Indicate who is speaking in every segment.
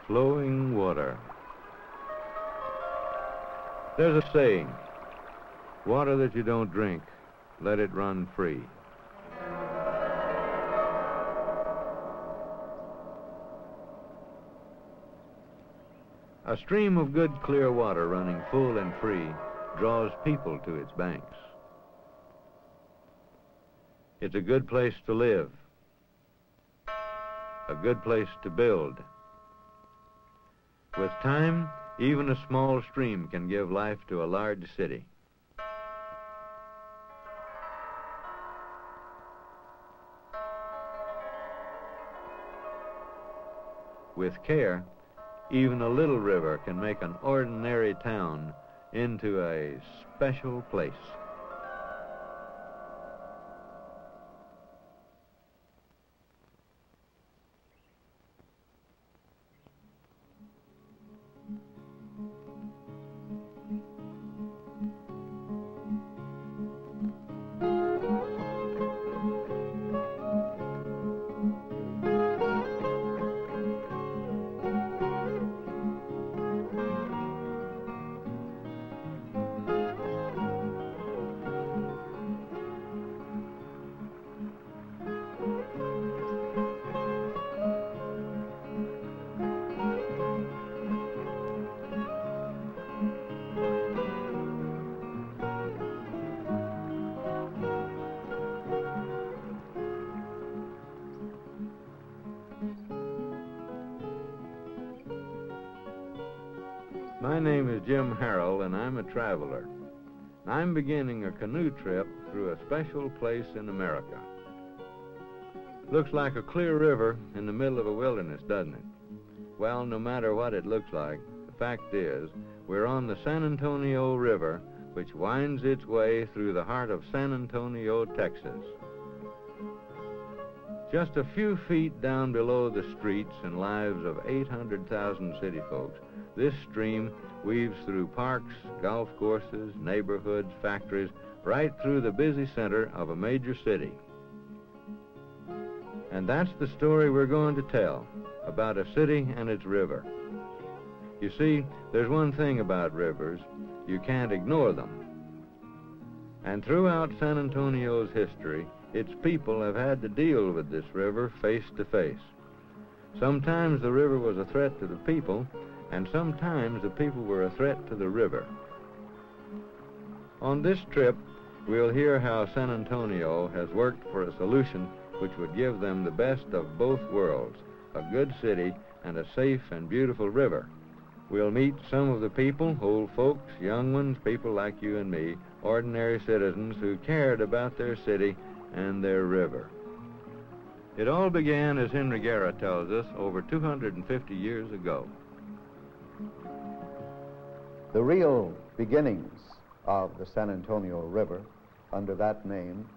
Speaker 1: flowing water. There's a saying, water that you don't drink, let it run free. A stream of good, clear water running full and free draws people to its banks. It's a good place to live, a good place to build. With time, even a small stream can give life to a large city. With care, even a little river can make an ordinary town into a special place. My name is Jim Harrell, and I'm a traveler. I'm beginning a canoe trip through a special place in America. Looks like a clear river in the middle of a wilderness, doesn't it? Well, no matter what it looks like, the fact is, we're on the San Antonio River, which winds its way through the heart of San Antonio, Texas. Just a few feet down below the streets and lives of 800,000 city folks, this stream weaves through parks, golf courses, neighborhoods, factories, right through the busy center of a major city. And that's the story we're going to tell, about a city and its river. You see, there's one thing about rivers, you can't ignore them. And throughout San Antonio's history, its people have had to deal with this river face to face. Sometimes the river was a threat to the people, and sometimes the people were a threat to the river. On this trip, we'll hear how San Antonio has worked for a solution which would give them the best of both worlds, a good city and a safe and beautiful river. We'll meet some of the people, old folks, young ones, people like you and me, ordinary citizens who cared about their city and their river. It all began, as Henry Guerra tells us, over 250 years ago.
Speaker 2: The real beginnings of the San Antonio River, under that name,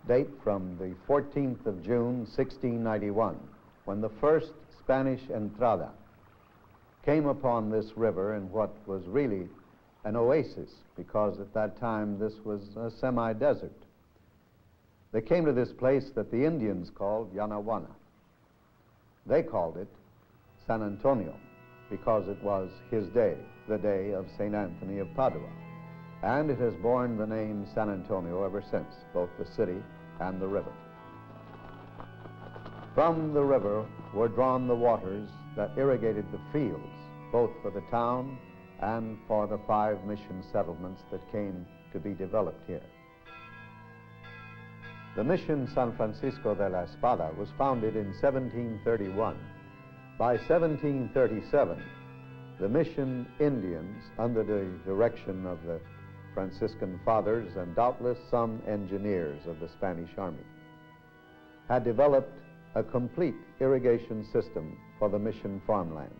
Speaker 2: date from the 14th of June, 1691, when the first Spanish entrada came upon this river in what was really an oasis, because at that time this was a semi-desert. They came to this place that the Indians called Yanaguana. They called it San Antonio because it was his day, the day of St. Anthony of Padua. And it has borne the name San Antonio ever since, both the city and the river. From the river were drawn the waters that irrigated the fields, both for the town and for the 5 mission settlements that came to be developed here. The mission San Francisco de la Espada was founded in 1731. By 1737, the mission Indians, under the direction of the Franciscan fathers and doubtless some engineers of the Spanish Army, had developed a complete irrigation system for the mission farmlands.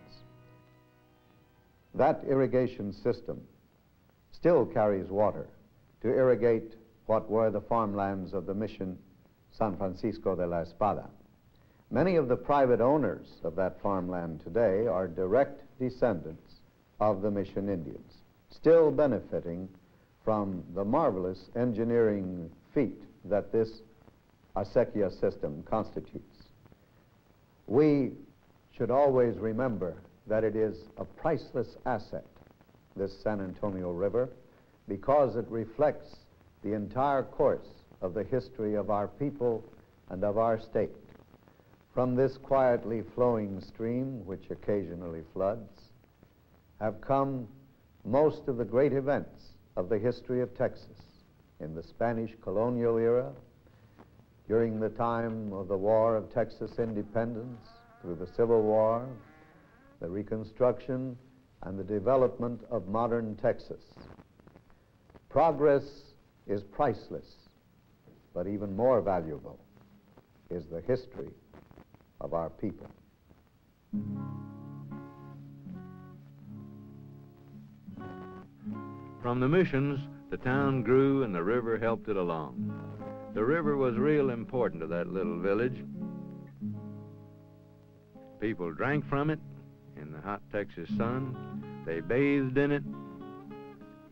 Speaker 2: That irrigation system still carries water to irrigate what were the farmlands of the mission San Francisco de la Espada. Many of the private owners of that farmland today are direct descendants of the mission Indians, still benefiting from the marvelous engineering feat that this acequia system constitutes. We should always remember that it is a priceless asset, this San Antonio River, because it reflects the entire course of the history of our people and of our state. From this quietly flowing stream, which occasionally floods, have come most of the great events of the history of Texas in the Spanish colonial era, during the time of the War of Texas Independence, through the Civil War, the Reconstruction, and the development of modern Texas. Progress is priceless, but even more valuable is the history of our people.
Speaker 1: From the missions, the town grew and the river helped it along. The river was real important to that little village. People drank from it in the hot Texas sun. They bathed in it,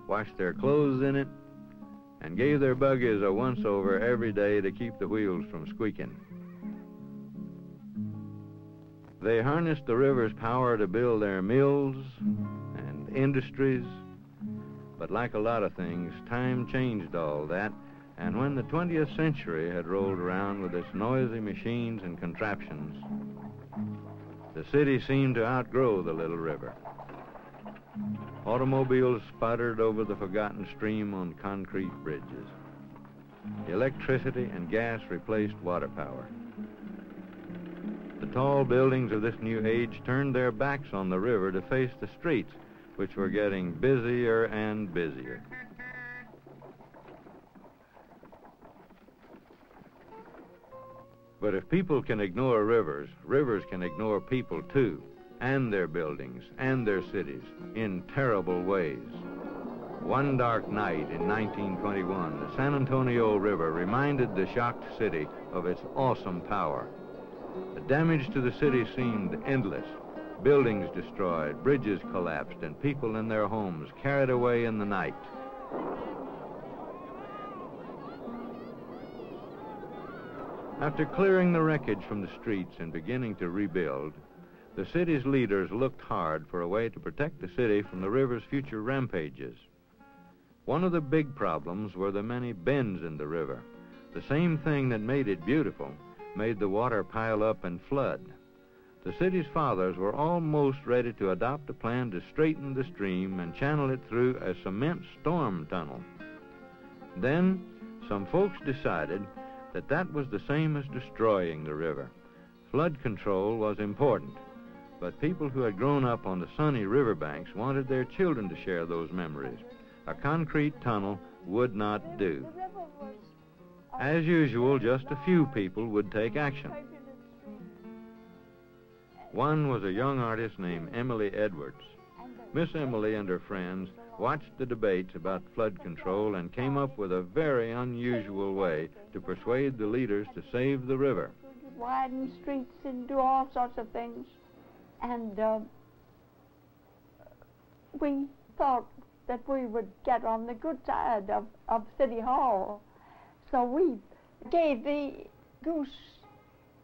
Speaker 1: washed their clothes in it, and gave their buggies a once-over every day to keep the wheels from squeaking. They harnessed the river's power to build their mills and industries, but like a lot of things, time changed all that, and when the 20th century had rolled around with its noisy machines and contraptions, the city seemed to outgrow the little river. Automobiles sputtered over the forgotten stream on concrete bridges. Electricity and gas replaced water power. The tall buildings of this new age turned their backs on the river to face the streets, which were getting busier and busier. But if people can ignore rivers, rivers can ignore people too, and their buildings, and their cities, in terrible ways. One dark night in 1921, the San Antonio River reminded the shocked city of its awesome power. The damage to the city seemed endless. Buildings destroyed, bridges collapsed, and people in their homes carried away in the night. After clearing the wreckage from the streets and beginning to rebuild, the city's leaders looked hard for a way to protect the city from the river's future rampages. One of the big problems were the many bends in the river. The same thing that made it beautiful made the water pile up and flood. The city's fathers were almost ready to adopt a plan to straighten the stream and channel it through a cement storm tunnel. Then, some folks decided that that was the same as destroying the river. Flood control was important, but people who had grown up on the sunny riverbanks wanted their children to share those memories. A concrete tunnel would not do. As usual, just a few people would take action. One was a young artist named Emily Edwards. Miss Emily and her friends watched the debates about flood control and came up with a very unusual way to persuade the leaders to save the river.
Speaker 3: Widen streets and do all sorts of things. And we thought that we would get on the good side of City Hall. So we gave the goose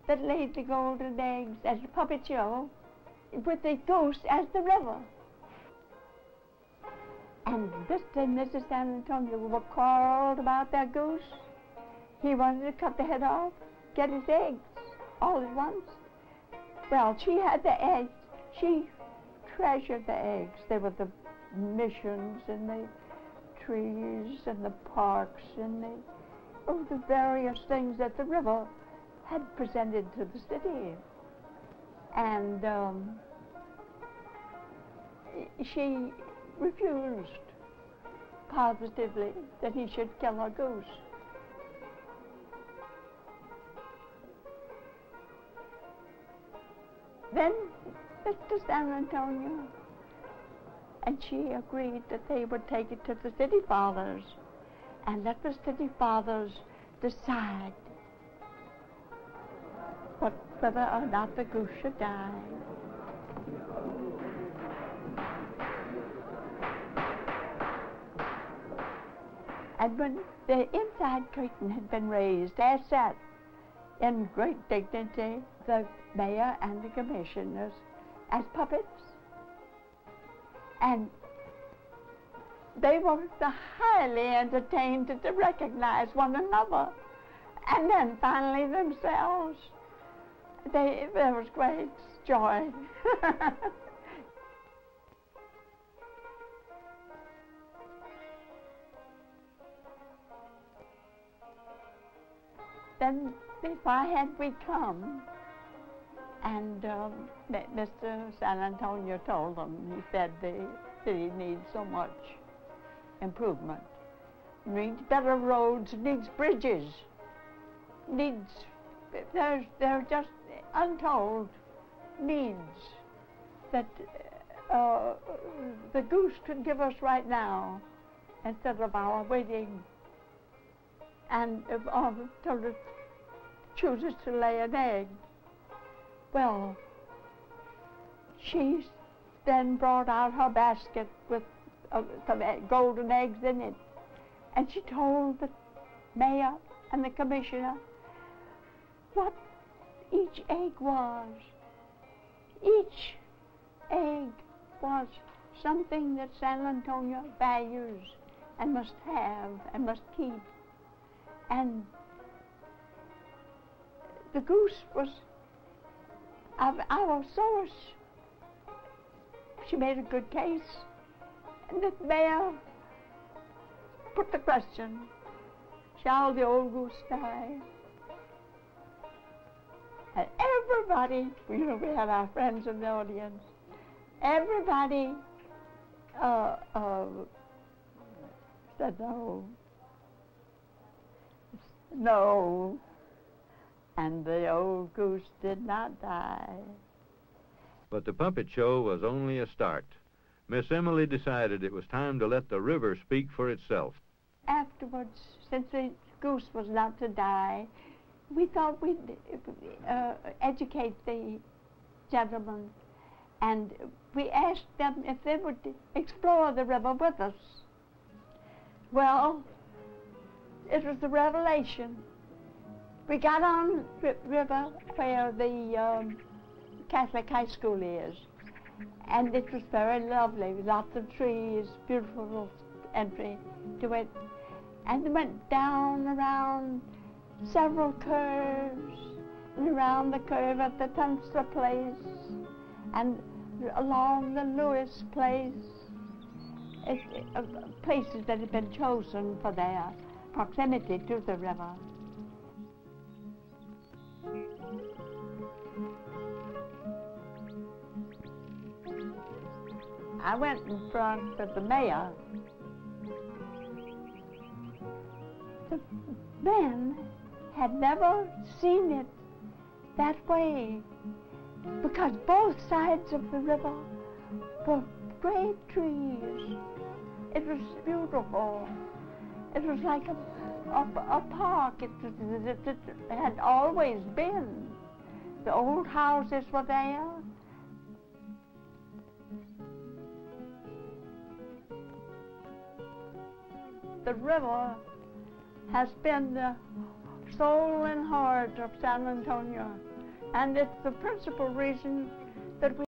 Speaker 3: that laid the golden eggs as a puppet show with the goose as the river. And Mr. and Mrs. San Antonio were quarreled about their goose. He wanted to cut the head off, get his eggs all at once. Well, she had the eggs. She treasured the eggs. They were the missions and the trees and the parks and the various things that the river had presented to the city. And she refused positively that he should kill a goose. Then Mr. San Antonio and she agreed that they would take it to the city fathers and let the city fathers decide whether or not the goose should die. And when the inside curtain had been raised, I sat in great dignity the mayor and the commissioners as puppets. And they were highly entertained to recognize one another. And then finally themselves. There was great joy. Then the firehead we come, and Mr. San Antonio told them, he said the city needs so much improvement. Needs better roads, needs bridges, needs, there are just untold needs that the goose could give us right now instead of our waiting and till it chooses to lay an egg. Well, she then brought out her basket with some golden eggs in it, and she told the mayor and the commissioner what each egg was. Each egg was something that San Antonio values and must have and must keep. And the goose was our source. She made a good case. And the mayor put the question, shall the old goose die? And everybody, we had our friends in the audience, everybody said no. No. And the old goose did not die.
Speaker 1: But the puppet show was only a start. Miss Emily decided it was time to let the river speak for itself.
Speaker 3: Afterwards, since the goose was not to die, we thought we'd educate the gentlemen, and we asked them if they would explore the river with us. Well, it was a revelation. We got on the river where the Catholic high school is, and it was very lovely, lots of trees, beautiful entry to it, and we went down around several curves, and around the curve at the Tunstall place, and along the Lewis place, places that had been chosen for their proximity to the river. I went in front of the mayor. The men had never seen it that way, because both sides of the river were great trees. It was beautiful. It was like a park. It had always been. The old houses were there. The river has been the soul and heart of San Antonio, and it's the principal reason that we